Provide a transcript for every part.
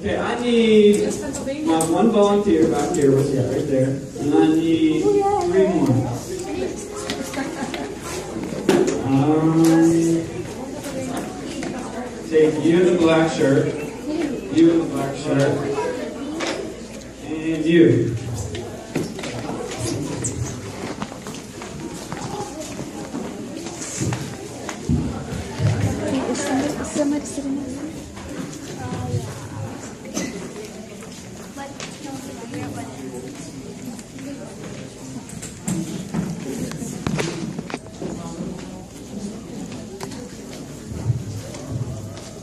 Okay, I need my one volunteer back here with you, right there. And I need 3 more. Take you in the black shirt, you in the black shirt, and you. Somebody sitting there.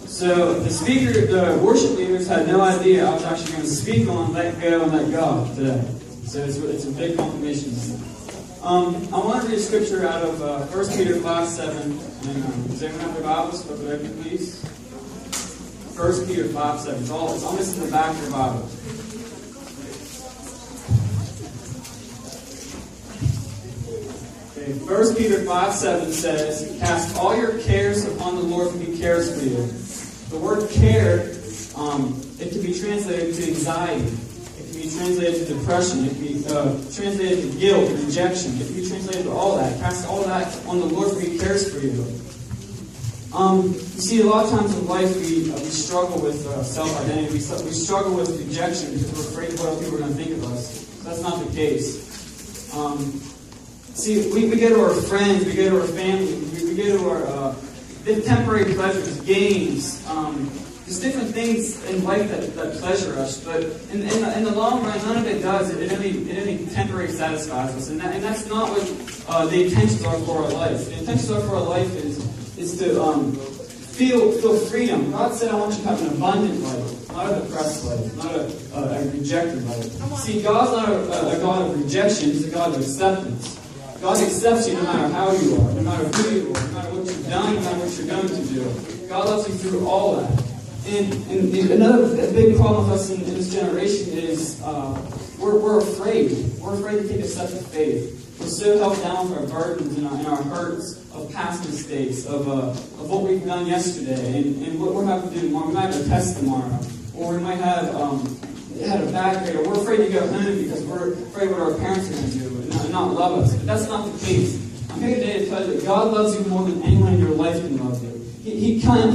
So the worship leaders had no idea I was actually going to speak on let go and let God today. So it's a big confirmation. I want to read a scripture out of 1 Peter 5:7. Does anyone have their Bibles? Flip it open, please. 1 Peter 5:7. It's almost in the back of your Bible. Okay, 1 Peter 5:7 says, "Cast all your cares upon the Lord, for He cares for you." The word care, it can be translated to anxiety. It can be translated to depression. It can be translated to guilt, rejection. It can be translated to all that. Cast all that on the Lord, for He cares for you. You see, a lot of times in life we struggle with self-identity. We struggle with rejection because we're afraid of what other people are going to think of us. That's not the case. See, we go to our friends, we go to our family, we go to our temporary pleasures, games, there's different things in life that pleasure us, but in the long run, none of it does. It only temporarily satisfies us, and that's not what the intentions are for our life. The intentions are for our life is to feel freedom. God said, "I want you to have an abundant life, not a depressed life, not a rejected life." See, God's not a God of rejection; He's a God of acceptance. God accepts you no matter how you are, no matter who you are, no matter what you've done, no matter what you're going to do. God loves you through all that. And another big problem with us in this generation is we're afraid. We're afraid to take a step of faith. We're so held down with our burdens and our hurts of past mistakes, of what we've done yesterday, and what we're about to do tomorrow. We might have a test tomorrow, or we might have had a bad grade, or we're afraid to go home because we're afraid what our parents are going to do and not love us. But that's not the case. I'm here today to tell you that God loves you more than anyone in your life can love you. He came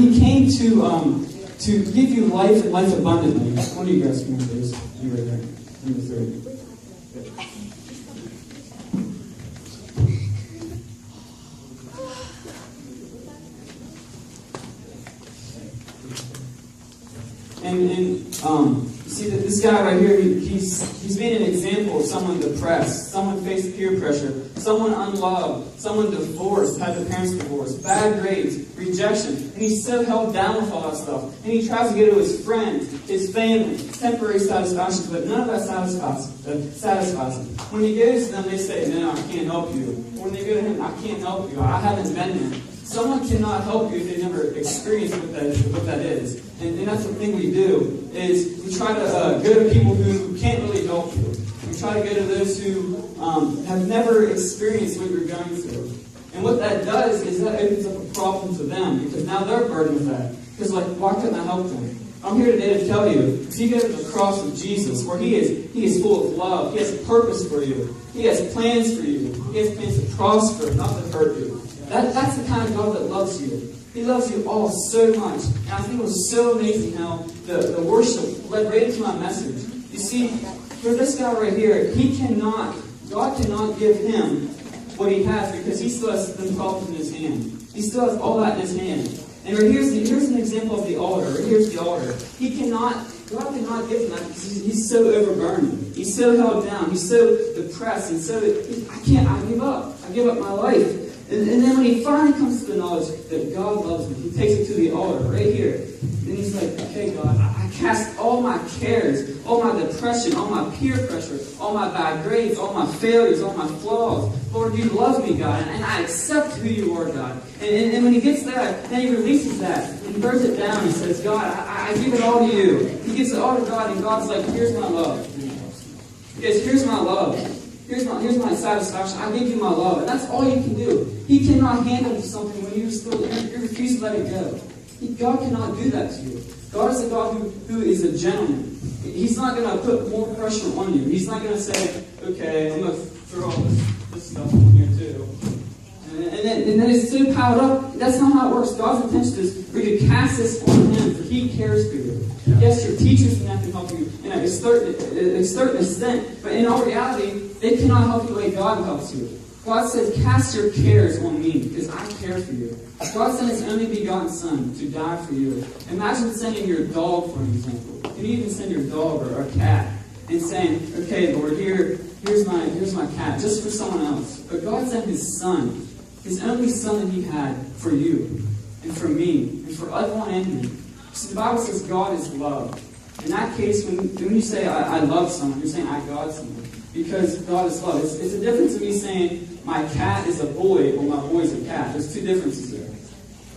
to give you life and life abundantly. One of you guys come here, please. You right there. Number 3. And you see that this guy right here, he's being an example of someone depressed, someone faced peer pressure, someone unloved, someone divorced, had their parents divorced, bad grades, rejection, and he's so held down with all that stuff. And he tries to go to his friends, his family, temporary satisfaction, but none of that satisfies him. When he goes to them, they say, "No, I can't help you." Or when they go to him, "I can't help you. I haven't been there." Someone cannot help you if they never experienced what that is. And that's the thing we do, is we try to go to people who can't really help you. We try to go to those who have never experienced what you're going through. And what that does is that opens up a problem for them, because now they're burdened with that. Because why couldn't I help them? I'm here today to tell you, if you go to the cross of Jesus, where He is full of love, He has a purpose for you, He has plans for you, He has plans to prosper, not to hurt you. That's the kind of God that loves you. He loves you all so much. And I think it was so amazing how the worship led right into my message. You see, for this guy right here, God cannot give him what he has because he still has them problems in his hand. He still has all that in his hand. And here's an example of the altar. Here's the altar. God cannot give him that because he's so overburdened. He's so held down. He's so depressed. And so, I give up. I give up my life. And then when he finally comes to the knowledge that God loves him, he takes it to the altar right here. And he's like, "Okay, God, I cast all my cares, all my depression, all my peer pressure, all my bad grades, all my failures, all my flaws. Lord, you love me, God, and I accept who you are, God." And when he gets that, then he releases that. And he throws it down and says, "God, I give it all to you." He gives it all to God, and God's like, "Here's my love." He goes, "Here's my love. Here's my satisfaction. I give you my love." And that's all you can do. He cannot handle something when you refuse to let it go. God cannot do that to you. God is a God who is a gentleman. He's not going to put more pressure on you. He's not going to say, okay, I'm going to throw all this stuff on here too. And then it's so piled up. That's not how it works. God's intention is for you to cast this on Him, for He cares for you. Yeah. Yes, your teachers can help you to a certain extent, but in all reality, they cannot help you the way God helps you. God says, cast your cares on me, because I care for you. God sent His only begotten Son to die for you. Imagine sending your dog, for an example. You can even send your dog or a cat and saying, okay, Lord, here's my cat, just for someone else. But God sent His Son, His only Son that He had, for you and for me and for everyone in me. See, the Bible says God is love. In that case, when you say, I love someone, you're saying, I God someone. Because God is love. It's a difference of me saying, my cat is a boy, or my boy is a cat. There's two differences there.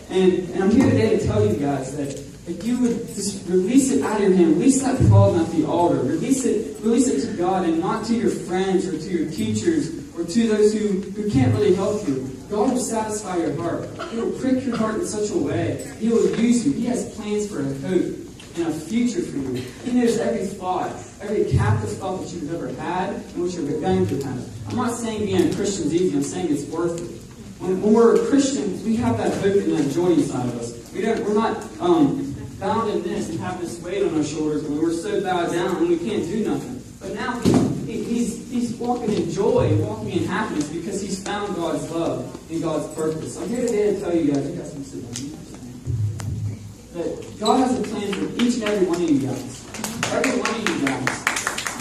And I'm here today to tell you guys that if you would just release it out of your hand, release that problem at the altar, release it to God and not to your friends or to your teachers or to those who can't really help you. God will satisfy your heart. He will prick your heart in such a way. He will use you. He has plans for a hope and a future for you. He knows every thought, every captive thought that you've ever had and what you're going to have. I'm not saying being a Christian is easy. I'm saying it's worth it. When we're a Christian, we have that hope and that joy inside of us. We're not bound in this and have this weight on our shoulders and we're so bowed down and we can't do nothing. But now he's walking in joy, walking in happiness because he's found God's love and God's purpose. I'm here today to tell you guys can sit down, that God has a plan for each and every one of you guys. Every one of you guys.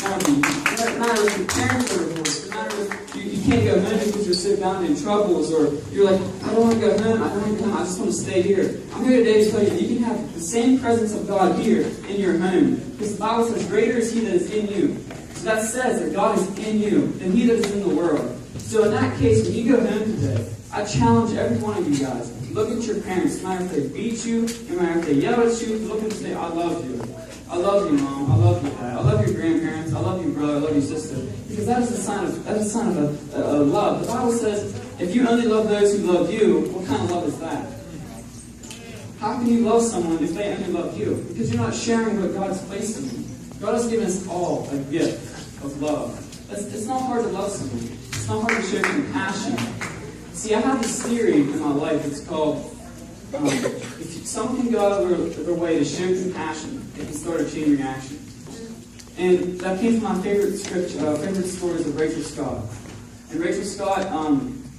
No matter if your parents are divorced, no matter if you can't go home because you're so bound in troubles, or you're like, I don't want to go home, I just want to stay here. I'm here today to tell you that you can have the same presence of God here in your home. Because the Bible says, greater is He that is in you. So that says that God is in you than he that is in the world. So in that case, when you go home today, I challenge every one of you guys, look at your parents, no matter if they beat you, no matter if they yell at you, look and say, I love you. I love you, Mom. I love you, Dad. I love your grandparents. I love you, brother. I love you, sister. Because that is a sign of a love. The Bible says, if you only love those who love you, what kind of love is that? How can you love someone if they only love you? Because you're not sharing what God's placed in you. God has given us all a gift of love. It's not hard to love someone. It's not hard to show compassion. See, I have this theory in my life. It's called, if someone can go out of their way to show compassion, they can start a chain reaction. And that came from my favorite stories of Rachel Scott. And Rachel Scott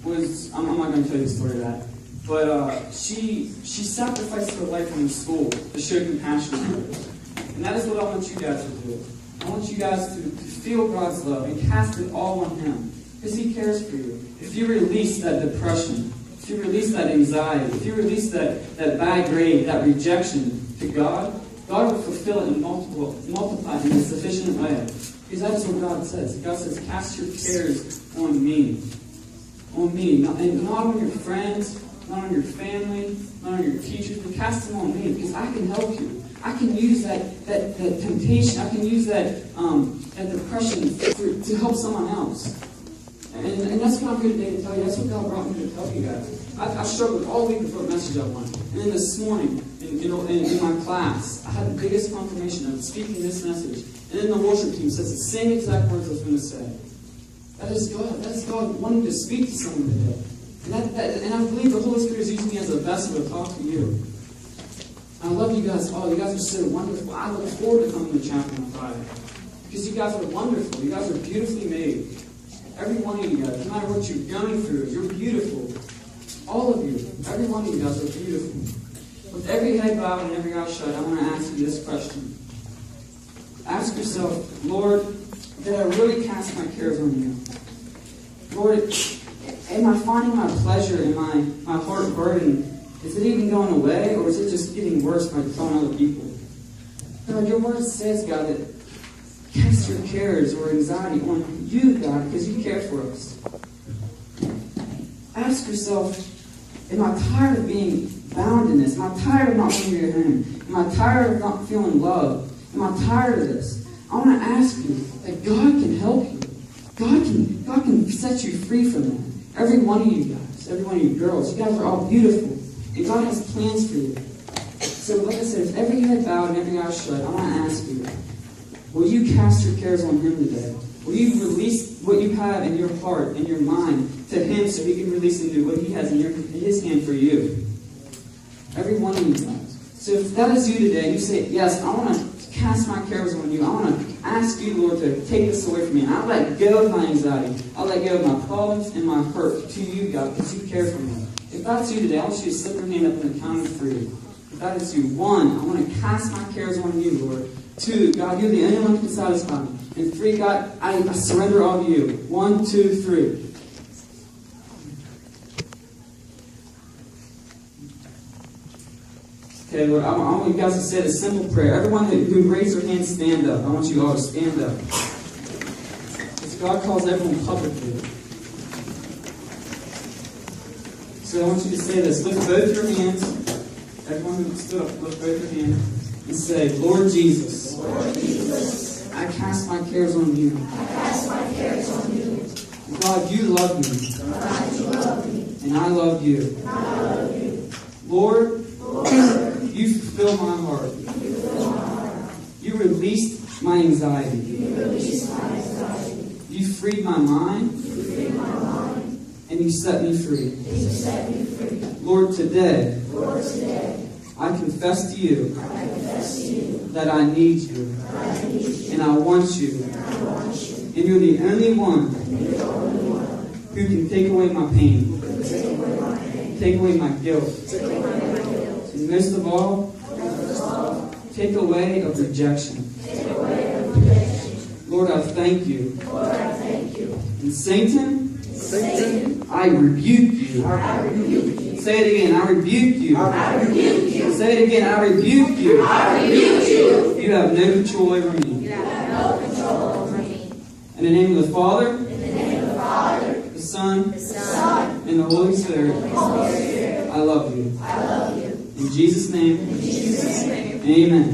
was, I'm not going to tell you the story of that, but she sacrificed her life in the school to show compassion to others. And that is what I want you guys to do. I want you guys to feel God's love and cast it all on Him. Because He cares for you. If you release that depression, if you release that anxiety, if you release that bad grade, that rejection to God, God will fulfill it and multiply it in a sufficient way. Because that is what God says. God says, cast your cares on me. On me. And not on your friends, not on your family, not on your teachers, but cast them on me. Because I can help you. I can use that temptation, I can use that depression to help someone else. And that's what I'm here today to tell you. That's what God brought me to tell you guys. I struggled all week with what message I wanted. And then this morning, in my class, I had the biggest confirmation of speaking this message. And then the worship team says the same exact words I was going to say. That is God. That is God wanting to speak to someone today. And I believe the Holy Spirit is using me as a vessel to talk to you. I love you guys all. You guys are so wonderful. I look forward to coming to chapter on Friday. Because you guys are wonderful. You guys are beautifully made. Every one of you guys, no matter what you're going through, you're beautiful. All of you, every one of you guys are beautiful. With every head bowed and every eye shut, I want to ask you this question. Ask yourself, Lord, did I really cast my cares on you? Lord, am I finding my pleasure and my heart burden? Is it even going away, or is it just getting worse by telling other people? God, your word says, God, that cast your cares or anxiety on you, God, because you care for us. Ask yourself, am I tired of being bound in this? Am I tired of not being your home? Am I tired of not feeling love? Am I tired of this? I want to ask you that God can help you. God can set you free from that. Every one of you guys, every one of you girls, you guys are all beautiful. And God has plans for you. So like I said, if every head bowed and every eye shut, I want to ask you, will you cast your cares on Him today? Will you release what you have in your heart and your mind to Him so He can release into what He has in His hand for you? Every one of you guys. So if that is you today, and you say, yes, I want to cast my cares on you. I want to ask you, Lord, to take this away from me. And I'll let go of my anxiety. I'll let go of my problems and my hurt to you, God, because you care for me. If that's you today, I want you to slip your hand up on the count of 3. If that is you, 1, I want to cast my cares on you, Lord. 2, God, you're the only one who can satisfy me. And 3, God, I surrender all to you. 1, 2, 3. Okay, Lord, I want you guys to say a simple prayer. Everyone who raised their hand, stand up. I want you all to stand up. Because God calls everyone publicly. So I want you to say this. Lift both your hands. Everyone who stood up, lift both your hands. And say, Lord Jesus, I cast my cares on you. God, you love me. And I love you. Lord, you fulfill my heart. You released my anxiety. You freed my mind. And you set me free. Lord, today, I confess to you that I need you. And I want you. And you're the only one who can take away my pain. Take away my guilt. And most of all, take away of rejection. Lord, I thank you. And Satan, I rebuke you. Say it again, I rebuke you. Say it again, I rebuke you. You have no control over me. In the name of the Father, the Son, and the Holy Spirit, I love you. In Jesus' name, amen.